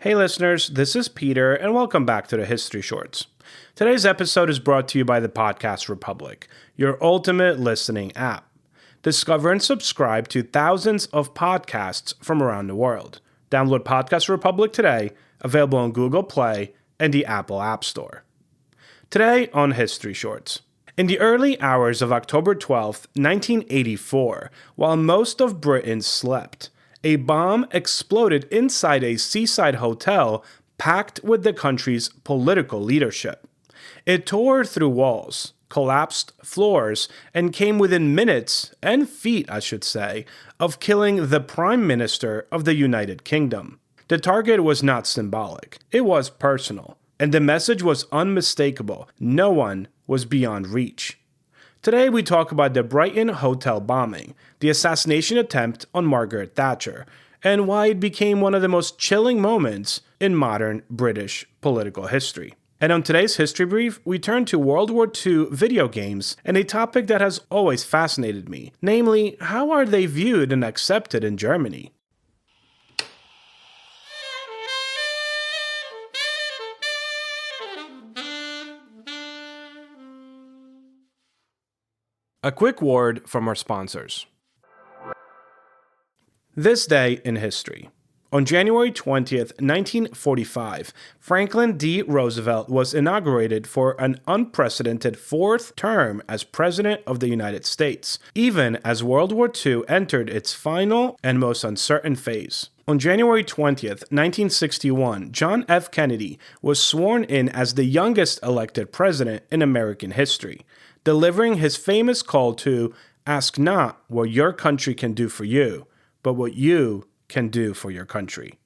Hey listeners, this is Peter, and welcome back to the History Shorts. Today's episode is brought to you by the Podcast Republic, your ultimate listening app. Discover and subscribe to thousands of podcasts from around the world. Download Podcast Republic today, available on Google Play and the Apple App Store. Today on History Shorts. In the early hours of October 12, 1984, while most of Britain slept, a bomb exploded inside a seaside hotel packed with the country's political leadership. It tore through walls, collapsed floors, and came within minutes, and feet I should say, of killing the Prime Minister of the United Kingdom. The target was not symbolic, it was personal, and the message was unmistakable. No one was beyond reach. Today we talk about the Brighton hotel bombing, the assassination attempt on Margaret Thatcher, and why it became one of the most chilling moments in modern British political history. And on today's History Brief, we turn to World War II video games and a topic that has always fascinated me, namely, how are they viewed and accepted in Germany? A quick word from our sponsors. This day in history. On January 20th, 1945, Franklin D. Roosevelt was inaugurated for an unprecedented fourth term as President of the United States, even as World War II entered its final and most uncertain phase. On January 20th, 1961, John F. Kennedy was sworn in as the youngest elected president in American history, delivering his famous call to ask not what your country can do for you, but what you can do for your country.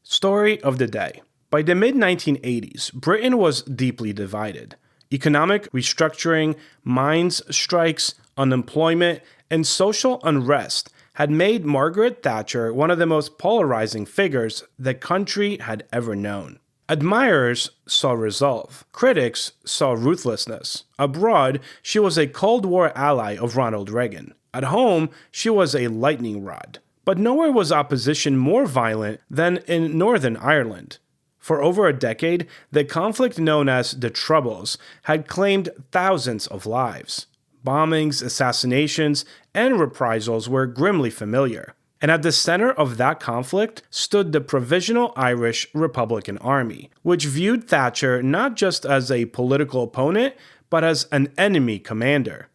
Story of the day. By the mid-1980s, Britain was deeply divided. Economic restructuring, mines strikes, unemployment, and social unrest had made Margaret Thatcher one of the most polarizing figures the country had ever known. Admirers saw resolve. Critics saw ruthlessness. Abroad, she was a Cold War ally of Ronald Reagan. At home, she was a lightning rod. But nowhere was opposition more violent than in Northern Ireland. For over a decade, the conflict known as the Troubles had claimed thousands of lives. Bombings, assassinations, and reprisals were grimly familiar. And at the center of that conflict stood the Provisional Irish Republican Army, which viewed Thatcher not just as a political opponent, but as an enemy commander.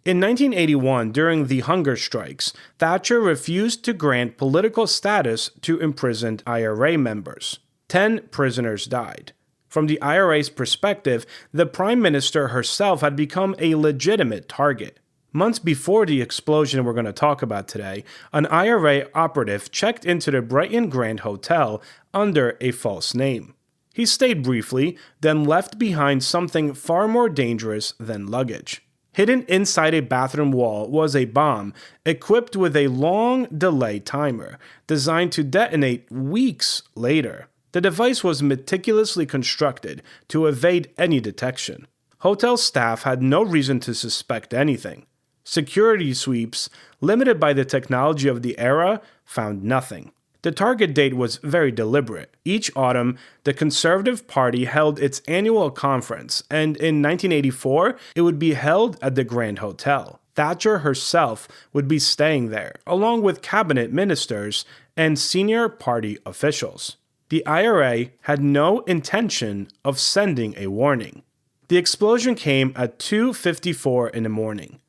In 1981, during the hunger strikes, Thatcher refused to grant political status to imprisoned IRA members. 10 prisoners died. From the IRA's perspective, the Prime Minister herself had become a legitimate target. Months before the explosion we're going to talk about today, an IRA operative checked into the Brighton Grand Hotel under a false name. He stayed briefly, then left behind something far more dangerous than luggage. Hidden inside a bathroom wall was a bomb equipped with a long delay timer designed to detonate weeks later. The device was meticulously constructed to evade any detection. Hotel staff had no reason to suspect anything. Security sweeps, limited by the technology of the era, found nothing. The target date was very deliberate. Each autumn, the Conservative Party held its annual conference, and in 1984, it would be held at the Grand Hotel. Thatcher herself would be staying there, along with cabinet ministers and senior party officials. The IRA had no intention of sending a warning. The explosion came at 2:54 in the morning.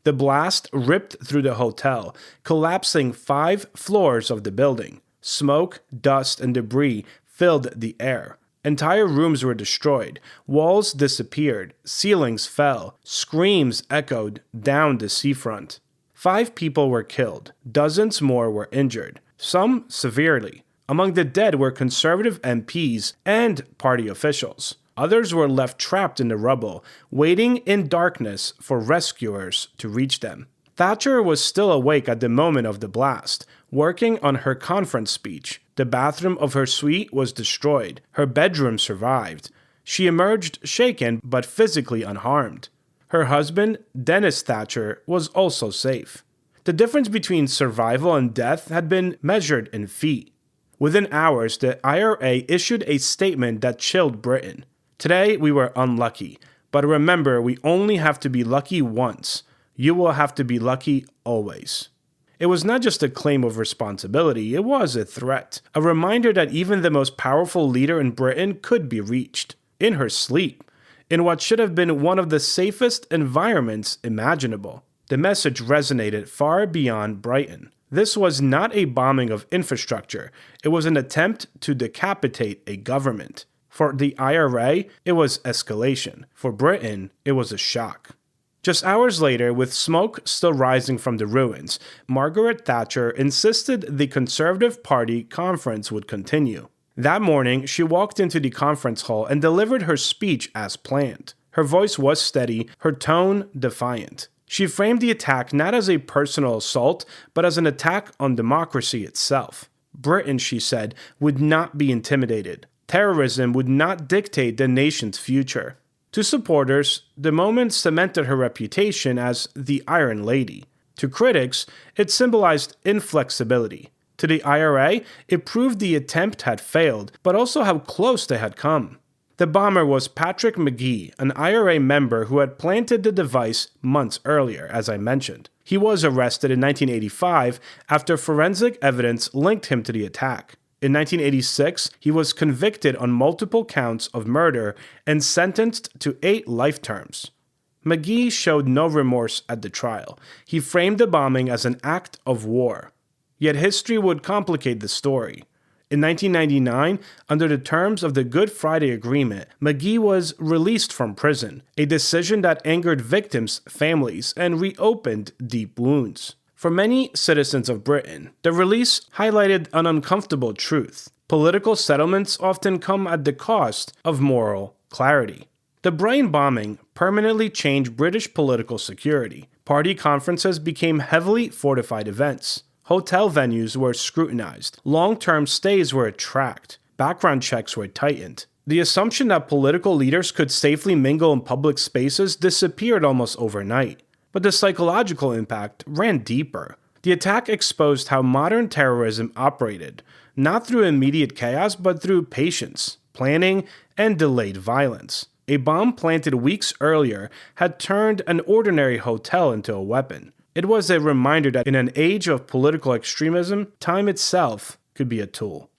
The blast ripped through the hotel, collapsing 5 floors of the building. Smoke, dust, and debris filled the air. Entire rooms were destroyed. Walls disappeared. Ceilings fell. Screams echoed down the seafront. 5 people were killed. Dozens more were injured, some severely. Among the dead were Conservative MPs and party officials. Others were left trapped in the rubble, waiting in darkness for rescuers to reach them. Thatcher was still awake at the moment of the blast, working on her conference speech. The bathroom of her suite was destroyed. Her bedroom survived. She emerged shaken but physically unharmed. Her husband, Dennis Thatcher, was also safe. The difference between survival and death had been measured in feet. Within hours, the IRA issued a statement that chilled Britain. Today, we were unlucky, but remember, we only have to be lucky once. You will have to be lucky always. It was not just a claim of responsibility, it was a threat, a reminder that even the most powerful leader in Britain could be reached, in her sleep, in what should have been one of the safest environments imaginable. The message resonated far beyond Brighton. This was not a bombing of infrastructure, it was an attempt to decapitate a government. For the IRA, it was escalation. For Britain, it was a shock. Just hours later, with smoke still rising from the ruins, Margaret Thatcher insisted the Conservative Party conference would continue. That morning, she walked into the conference hall and delivered her speech as planned. Her voice was steady, her tone defiant. She framed the attack not as a personal assault, but as an attack on democracy itself. Britain, she said, would not be intimidated. Terrorism would not dictate the nation's future. To supporters, the moment cemented her reputation as the Iron Lady. To critics, it symbolized inflexibility. To the IRA, it proved the attempt had failed, but also how close they had come. The bomber was Patrick McGee, an IRA member who had planted the device months earlier, as I mentioned. He was arrested in 1985 after forensic evidence linked him to the attack. In 1986, he was convicted on multiple counts of murder and sentenced to 8 life terms. McGee showed no remorse at the trial. He framed the bombing as an act of war. Yet history would complicate the story. In 1999, under the terms of the Good Friday Agreement, McGee was released from prison, a decision that angered victims' families and reopened deep wounds. For many citizens of Britain, the release highlighted an uncomfortable truth. Political settlements often come at the cost of moral clarity. The Brighton bombing permanently changed British political security. Party conferences became heavily fortified events. Hotel venues were scrutinized. Long-term stays were tracked. Background checks were tightened. The assumption that political leaders could safely mingle in public spaces disappeared almost overnight. But the psychological impact ran deeper. The attack exposed how modern terrorism operated, not through immediate chaos, but through patience, planning, and delayed violence. A bomb planted weeks earlier had turned an ordinary hotel into a weapon. It was a reminder that in an age of political extremism, time itself could be a tool.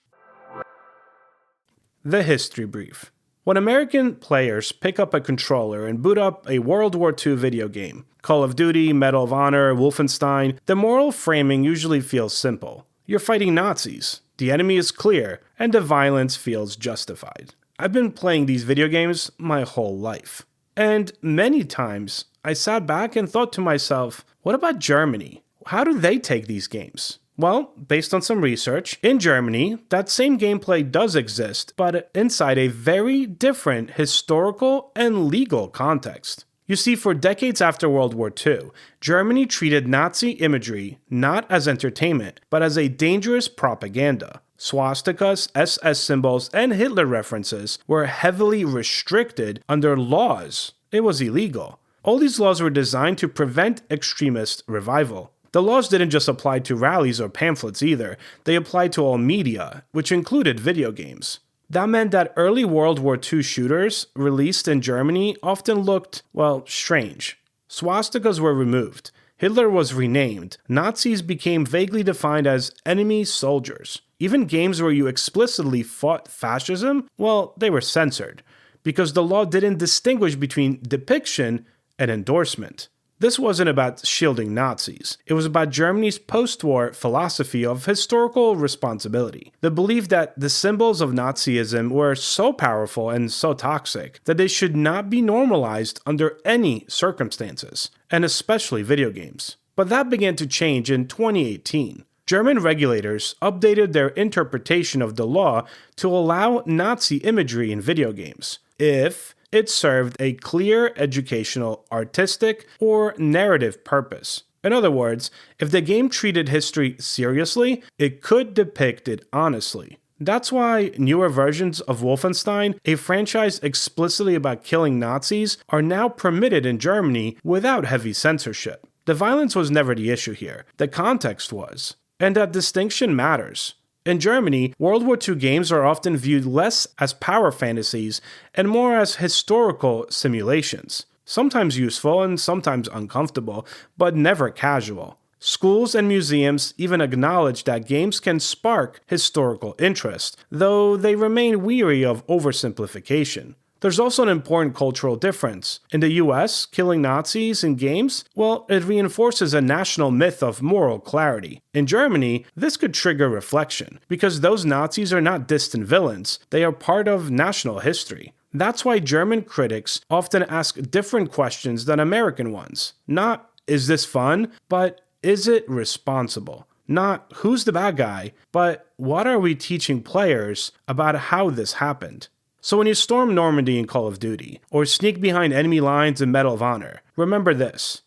The History Brief. When American players pick up a controller and boot up a World War II video game, Call of Duty, Medal of Honor, Wolfenstein, the moral framing usually feels simple. You're fighting Nazis, the enemy is clear, and the violence feels justified. I've been playing these video games my whole life. And many times, I sat back and thought to myself, what about Germany? How do they take these games? Well, based on some research, in Germany, that same gameplay does exist, but inside a very different historical and legal context. You see, for decades after World War II, Germany treated Nazi imagery not as entertainment, but as a dangerous propaganda. Swastikas, SS symbols, and Hitler references were heavily restricted under laws. It was illegal. All these laws were designed to prevent extremist revival. The laws didn't just apply to rallies or pamphlets either, they applied to all media, which included video games. That meant that early World War II shooters released in Germany often looked, well, strange. Swastikas were removed, Hitler was renamed, Nazis became vaguely defined as enemy soldiers. Even games where you explicitly fought fascism, well, they were censored, because the law didn't distinguish between depiction and endorsement. This wasn't about shielding Nazis. It was about Germany's post-war philosophy of historical responsibility. The belief that the symbols of Nazism were so powerful and so toxic that they should not be normalized under any circumstances, and especially video games. But that began to change in 2018. German regulators updated their interpretation of the law to allow Nazi imagery in video games, if it served a clear educational, artistic, or narrative purpose. In other words, if the game treated history seriously, it could depict it honestly. That's why newer versions of Wolfenstein, a franchise explicitly about killing Nazis, are now permitted in Germany without heavy censorship. The violence was never the issue here, the context was. And that distinction matters. In Germany, World War II games are often viewed less as power fantasies and more as historical simulations. Sometimes useful and sometimes uncomfortable, but never casual. Schools and museums even acknowledge that games can spark historical interest, though they remain weary of oversimplification. There's also an important cultural difference. In the US, killing Nazis in games, well, it reinforces a national myth of moral clarity. In Germany, this could trigger reflection, because those Nazis are not distant villains, they are part of national history. That's why German critics often ask different questions than American ones. Not, is this fun? But, is it responsible? Not, who's the bad guy? But, what are we teaching players about how this happened? So when you storm Normandy in Call of Duty, or sneak behind enemy lines in Medal of Honor, remember this.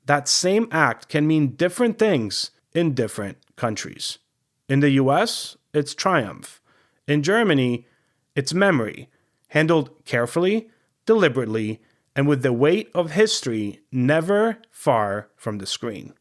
That same act can mean different things in different countries. In the US, it's triumph. In Germany, it's memory, handled carefully, deliberately, and with the weight of history never far from the screen.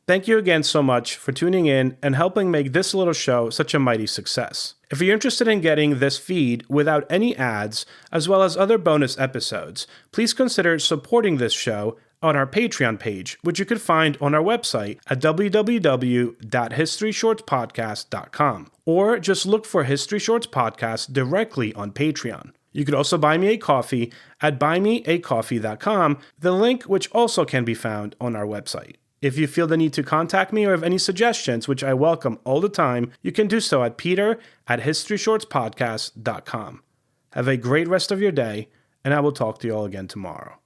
Thank you again so much for tuning in and helping make this little show such a mighty success. If you're interested in getting this feed without any ads, as well as other bonus episodes, please consider supporting this show on our Patreon page, which you can find on our website at www.historyshortspodcast.com, or just look for History Shorts Podcast directly on Patreon. You could also buy me a coffee at buymeacoffee.com, the link which also can be found on our website. If you feel the need to contact me or have any suggestions, which I welcome all the time, you can do so at peter@historyshortspodcast.com. Have a great rest of your day, and I will talk to you all again tomorrow.